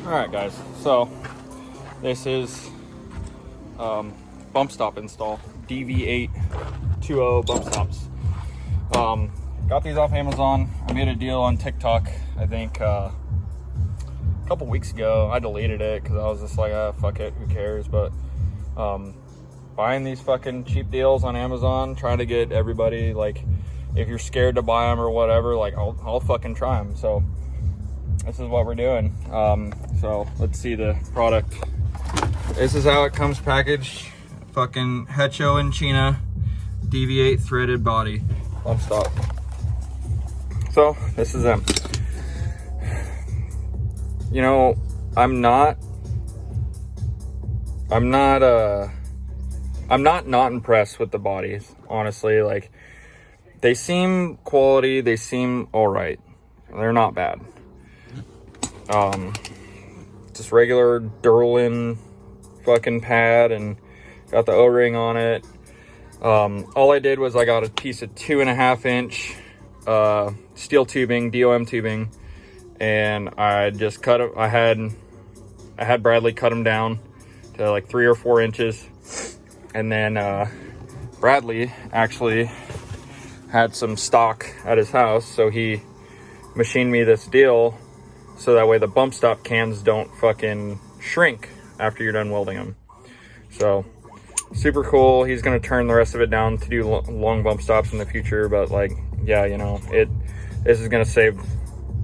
Alright guys, so this is bump stop install, DV820 bump stops. Got these off Amazon. I made a deal on TikTok, I think a couple weeks ago. I deleted it because I was just like, fuck it, who cares? But buying these fucking cheap deals on Amazon, trying to get everybody, like, if you're scared to buy them or whatever, like, I'll fucking try them. So this is what we're doing. So let's see the product. This is how it comes packaged. Fucking Hecho in China, DV8 threaded body bump stop. So this is them. You know, I'm not impressed with the bodies, honestly. Like, they seem quality, they seem all right. They're not bad. Just regular Durlin fucking pad, and got the O-ring on it. All I did was I got a piece of 2.5 inch steel tubing, DOM tubing, and I just cut it. I had Bradley cut them down to like 3 or 4 inches, and then Bradley actually had some stock at his house, so he machined me this deal so that way the bump stop cans don't fucking shrink after you're done welding them. So super cool. He's gonna turn the rest of it down to do long bump stops in the future, but like, yeah, you know, this is gonna save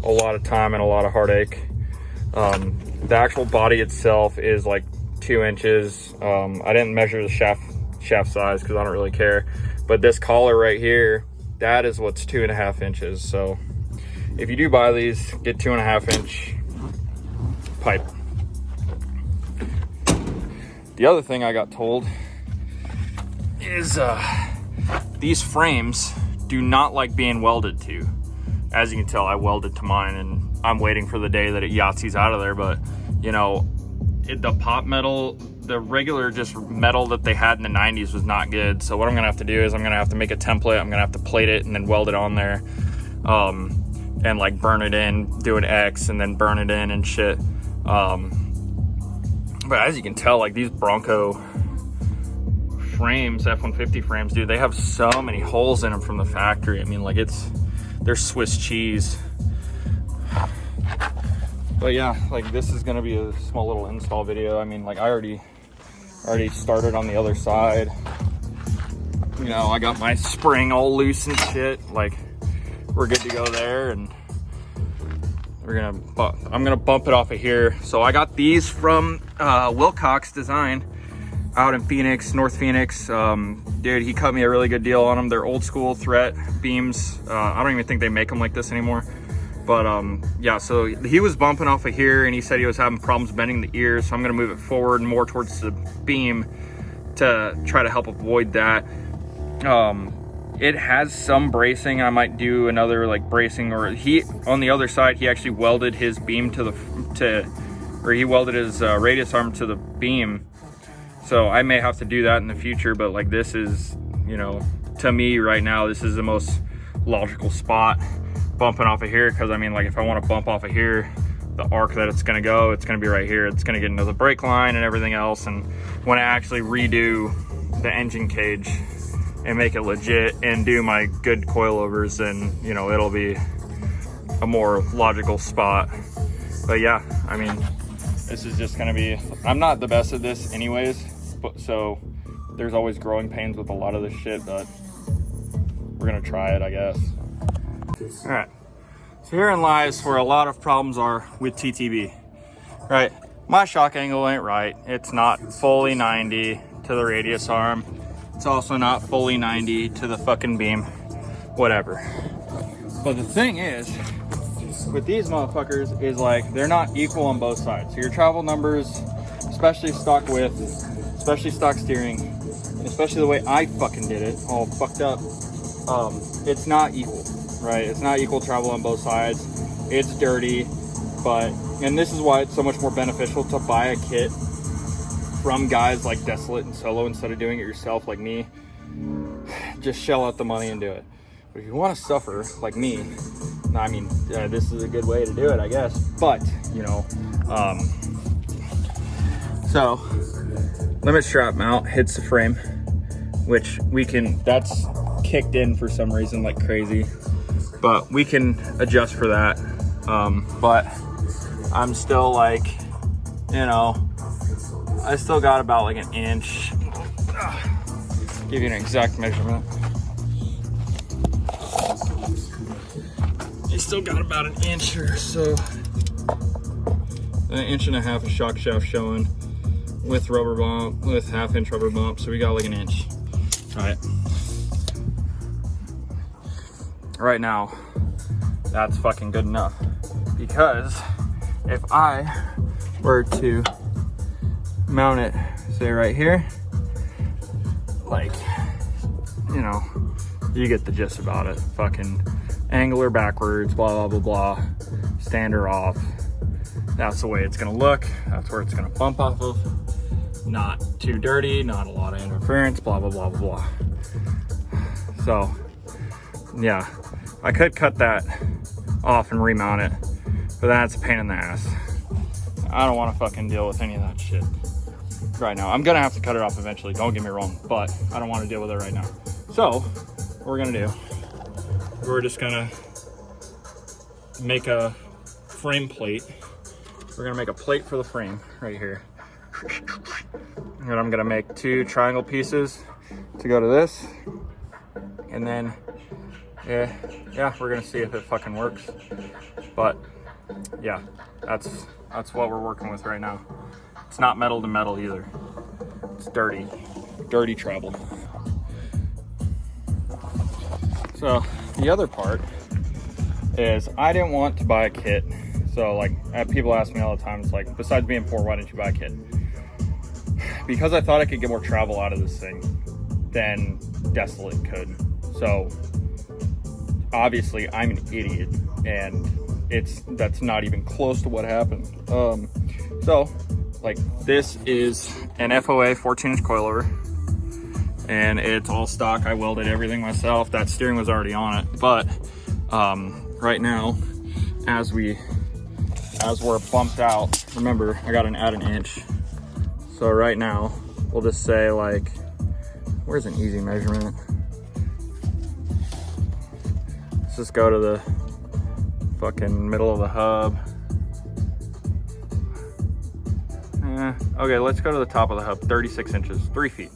a lot of time and a lot of heartache. The actual body itself is like 2 inches. I didn't measure the shaft size because I don't really care, but this collar right here, that is what's 2.5 inches. So if you do buy these, get 2.5 inch pipe. The other thing I got told is these frames do not like being welded to. As you can tell, I welded to mine, and I'm waiting for the day that it Yahtzees out of there. But you know, the pot metal, the regular just metal that they had in the 90s was not good. So what I'm gonna have to do is I'm gonna have to make a template. I'm gonna have to plate it and then weld it on there, and like burn it in, do an X, and then burn it in and shit. But as you can tell, like, these Bronco frames, F-150 frames, dude, they have so many holes in them from the factory. I mean, like, they're Swiss cheese. But yeah, like, this is gonna be a small little install video. I mean, like, I already started on the other side. You know, I got my spring all loose and shit. Like, we're good to go there, and I'm gonna bump it off of here. So I got these from Wilcox Design out in Phoenix, North Phoenix. Dude, he cut me a really good deal on them. They're old school threat beams. I don't even think they make them like this anymore. But yeah, so he was bumping off of here, and he said he was having problems bending the ears. So I'm gonna move it forward more towards the beam to try to help avoid that. It has some bracing. I might do another like bracing, or on the other side, he actually welded his beam he welded his radius arm to the beam. So I may have to do that in the future, but like, this is, you know, to me right now, this is the most logical spot, bumping off of here. Because I mean, like, if I want to bump off of here, the arc that it's going to go, it's going to be right here. It's going to get into the brake line and everything else. And when I actually redo the engine cage and make it legit and do my good coilovers, then, you know, it'll be a more logical spot. But yeah, I mean, this is just gonna be, I'm not the best at this anyways, but so there's always growing pains with a lot of this shit, but we're gonna try it, I guess. All right, so herein lies where a lot of problems are with TTB, right? My shock angle ain't right. It's not fully 90 to the radius arm. It's also not fully 90 to the fucking beam, whatever. But the thing is, with these motherfuckers, is like, they're not equal on both sides. So your travel numbers, especially stock width, especially stock steering, and especially the way I fucking did it, all fucked up, it's not equal, right? It's not equal travel on both sides. It's dirty, and this is why it's so much more beneficial to buy a kit from guys like Desolate and Solo instead of doing it yourself like me. Just shell out the money and do it. But if you want to suffer like me, I mean, this is a good way to do it, I guess. But, you know, So limit strap mount hits the frame, which we can, that's kicked in for some reason like crazy, but we can adjust for that. But I'm still like, you know, I still got about like an inch. Give you an exact measurement. You still got about an inch or so. An inch and a half of shock shaft showing with rubber bump, with half-inch rubber bump. So we got like an inch. All right. Right now, that's fucking good enough. Because if I were to mount it, say right here, like, you know, you get the gist about it. Fucking angler backwards, blah, blah, blah, blah. Stand her off. That's the way it's gonna look. That's where it's gonna bump off of. Not too dirty, not a lot of interference, blah, blah, blah, blah, blah. So, yeah, I could cut that off and remount it, but that's a pain in the ass. I don't wanna fucking deal with any of that shit right now. I'm gonna have to cut it off eventually, don't get me wrong, but I don't wanna deal with it right now. So, what we're gonna do, we're just gonna make a frame plate. We're gonna make a plate for the frame right here. And I'm gonna make 2 triangle pieces to go to this. And then, yeah, we're gonna see if it fucking works. But yeah, that's what we're working with right now. It's not metal to metal either. It's dirty travel. So the other part is I didn't want to buy a kit. So like people ask me all the time, it's like, besides being poor, why didn't you buy a kit? Because I thought I could get more travel out of this thing than Desolate could. So obviously I'm an idiot and that's not even close to what happened. So like this is an FOA 14-inch coilover and it's all stock. I welded everything myself. That steering was already on it. But right now, as we're bumped out, remember I got to add an inch. So right now we'll just say like, where's an easy measurement? Let's just go to the fucking middle of the hub. Okay, let's go to the top of the hub. 36 inches, 3 feet,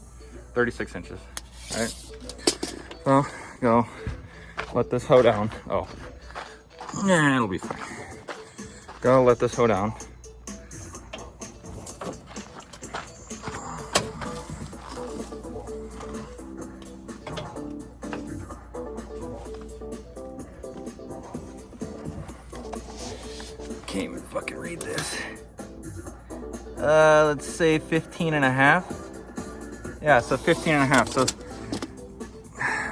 36 inches. All right. So go let this hoe down. Oh, yeah, it'll be fine. Go let this hoe down. Can't even fucking read this. Let's say 15 and a half. Yeah, so 15 and a half. So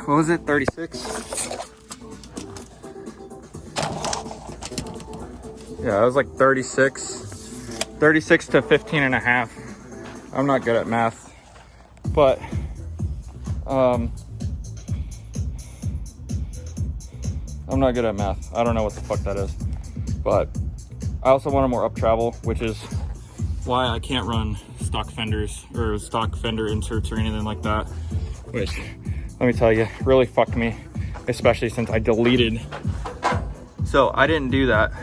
what was it, 36? Yeah, it was like 36 to 15 and a half. I'm not good at math, but I'm not good at math. I don't know what the fuck that is, but I also wanted more up travel, which is why I can't run stock fenders or stock fender inserts or anything like that, which, let me tell you, really fucked me, especially since I deleted. So I didn't do that.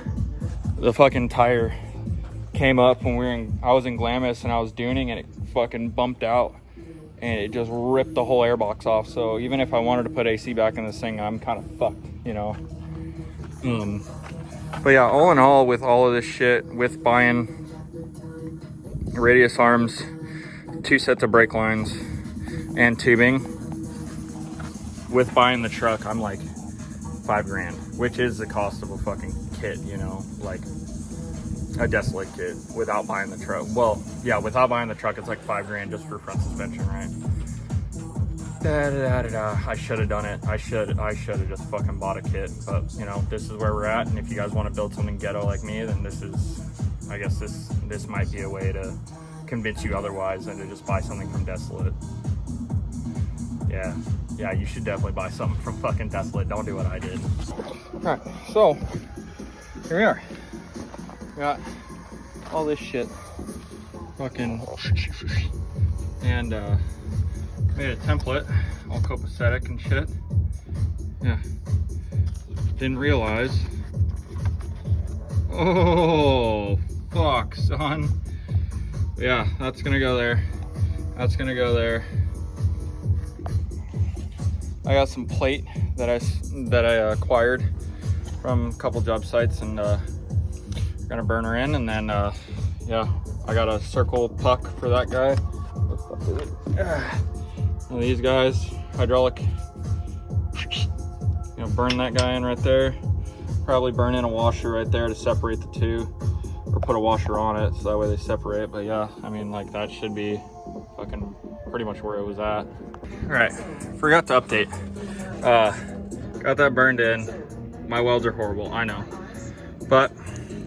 The fucking tire came up when I was in Glamis and I was duning, and it fucking bumped out and it just ripped the whole airbox off. So even if I wanted to put AC back in this thing, I'm kind of fucked, you know. But yeah, all in all, with all of this shit, with buying radius arms, 2 sets of brake lines, and tubing, with buying the truck, I'm like $5 grand, which is the cost of a fucking kit, you know, like a Desolate kit without buying the truck. Well, yeah, without buying the truck, it's like $5 grand just for front suspension, right? I should have done it. I should have just fucking bought a kit, but you know, this is where we're at. And if you guys want to build something ghetto like me, then this is, I guess this might be a way to convince you otherwise than to just buy something from Desolate. Yeah, you should definitely buy something from fucking Desolate. Don't do what I did. All right, so here we are. We got all this shit. Fucking, and made a template, all copacetic and shit. Yeah, didn't realize. Oh, fuck, son. Yeah, that's gonna go there. That's gonna go there. I got some plate that I acquired from a couple job sites, and gonna burn her in, and then yeah, I got a circle puck for that guy. What the fuck is it? One of these guys, hydraulic. You know, burn that guy in right there. Probably burn in a washer right there to separate the two, or put a washer on it so that way they separate. But yeah, I mean, like, that should be fucking pretty much where it was at. All right, forgot to update. Got that burned in. My welds are horrible, I know, but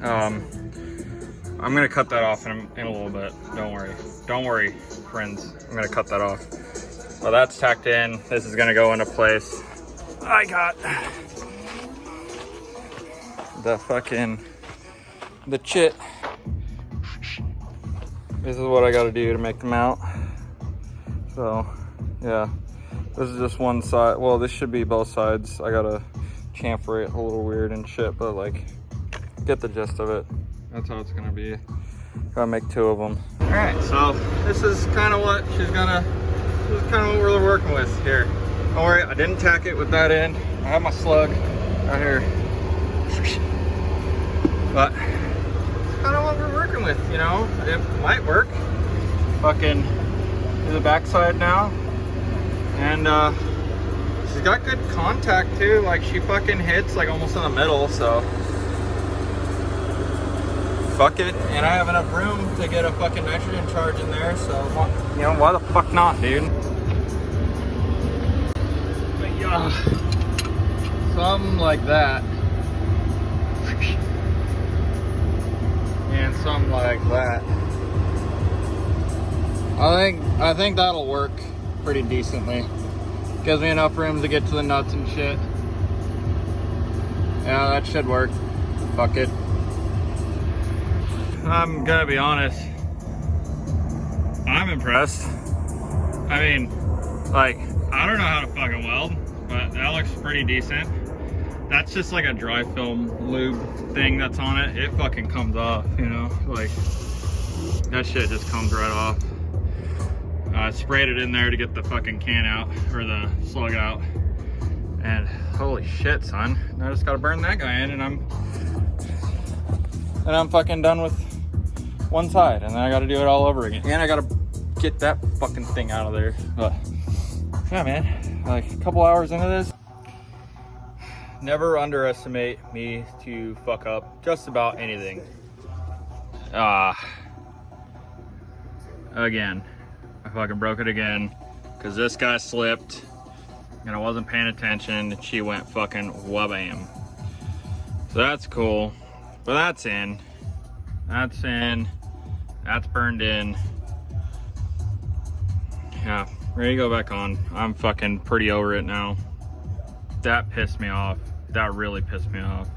I'm gonna cut that off in a little bit. Don't worry, friends. I'm gonna cut that off. Well, that's tacked in. This is gonna go into place. I got the chit. This is what I gotta do to make them out. So yeah, this is just one side. Well, this should be both sides. I gotta chamfer it a little weird and shit, but like, get the gist of it. That's how it's gonna be. Gotta make two of them. All right, so this is kind of what this is kind of what we're working with here. Don't worry, I didn't tack it with that end. I have my slug right here. But it's kind of what we're working with, you know? It might work. Fucking do the backside now. And she's got good contact too. Like, she fucking hits like almost in the middle, so fuck it. And I have enough room to get a fucking nitrogen charge in there, so you know, why the fuck not, dude? But yeah, something like that. And something like that. I think that'll work pretty decently. Gives me enough room to get to the nuts and shit. Yeah, that should work. Fuck it. I'm gonna be honest, I'm impressed. I mean, like, I don't know how to fucking weld, but that looks pretty decent. That's just like a dry film lube thing that's on it. It fucking comes off, you know? Like, that shit just comes right off. I sprayed it in there to get the fucking can out, or the slug out. And holy shit, son. I just gotta burn that guy in, and I'm fucking done with one side, and then I gotta do it all over again. And I gotta get that fucking thing out of there. But yeah, man, like a couple hours into this. Never underestimate me to fuck up just about anything. Again, I fucking broke it again because this guy slipped and I wasn't paying attention, and she went fucking wabam. So that's cool, but that's in. That's in. That's burned in. Yeah, ready to go back on. I'm fucking pretty over it now. That pissed me off. That really pissed me off.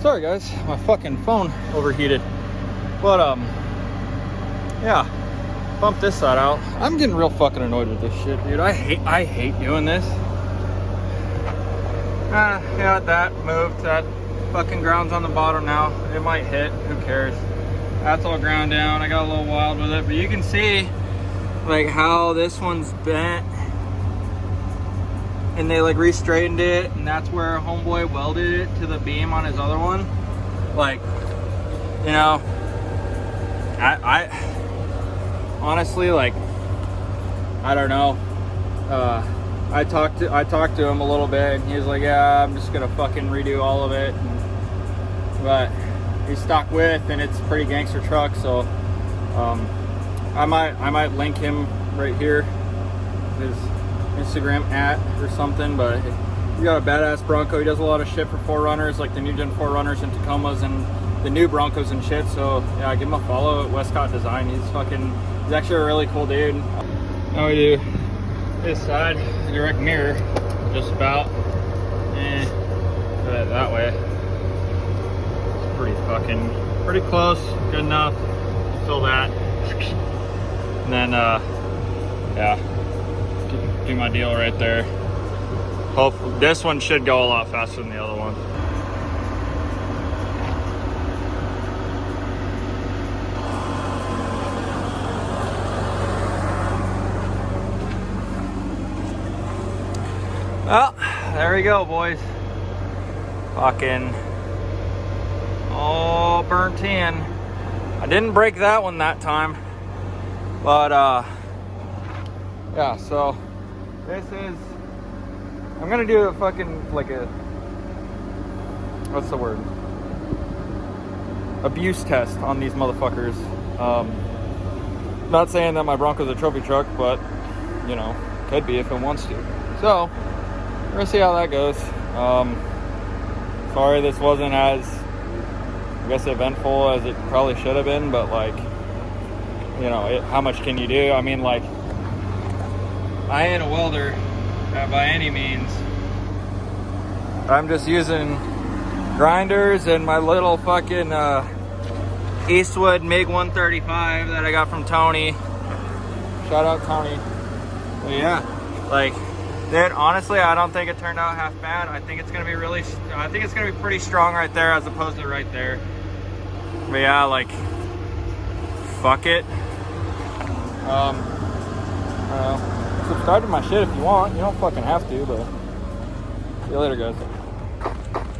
Sorry guys, my fucking phone overheated. But yeah, bump this side out. I'm getting real fucking annoyed with this shit, dude. I hate doing this. Yeah, that moved. That fucking ground's on the bottom now. It might hit, who cares? That's all ground down. I got a little wild with it, but you can see like how this one's bent, and they like re-straightened it, and that's where homeboy welded it to the beam on his other one. Like, you know, I honestly, like, I don't know. I talked to him a little bit, and he was like, yeah, I'm just gonna fucking redo all of it. But he's stock with, and it's a pretty gangster truck, so I might link him right here, his Instagram @ or something. But he got a badass Bronco. He does a lot of shit for 4Runners, like the new gen 4Runners and Tacomas and the new Broncos and shit. So yeah, give him a follow at Westcott Design. He's actually a really cool dude. Now we do this side, the direct mirror, just about. Put it that way. It's pretty close, good enough. Fill that. And then yeah, do my deal right there. Hopefully this one should go a lot faster than the other one. Well, there we go, boys. Fucking all burnt in. I didn't break that one that time, but yeah, so this is, I'm gonna do a fucking, like a, what's the word? Abuse test on these motherfuckers. Not saying that my Bronco's a trophy truck, but you know, could be if it wants to. So we're gonna see how that goes. Sorry this wasn't as, I guess, eventful as it probably should have been, but like, you know, how much can you do? I mean, like, I ain't a welder by any means. I'm just using grinders and my little fucking Eastwood MiG 135 that I got from Tony. Shout out Tony. But yeah, like, dude, honestly, I don't think it turned out half bad. I think it's gonna be pretty strong right there as opposed to right there. But yeah, like, fuck it. Subscribe to my shit if you want. You don't fucking have to, but see you later, guys.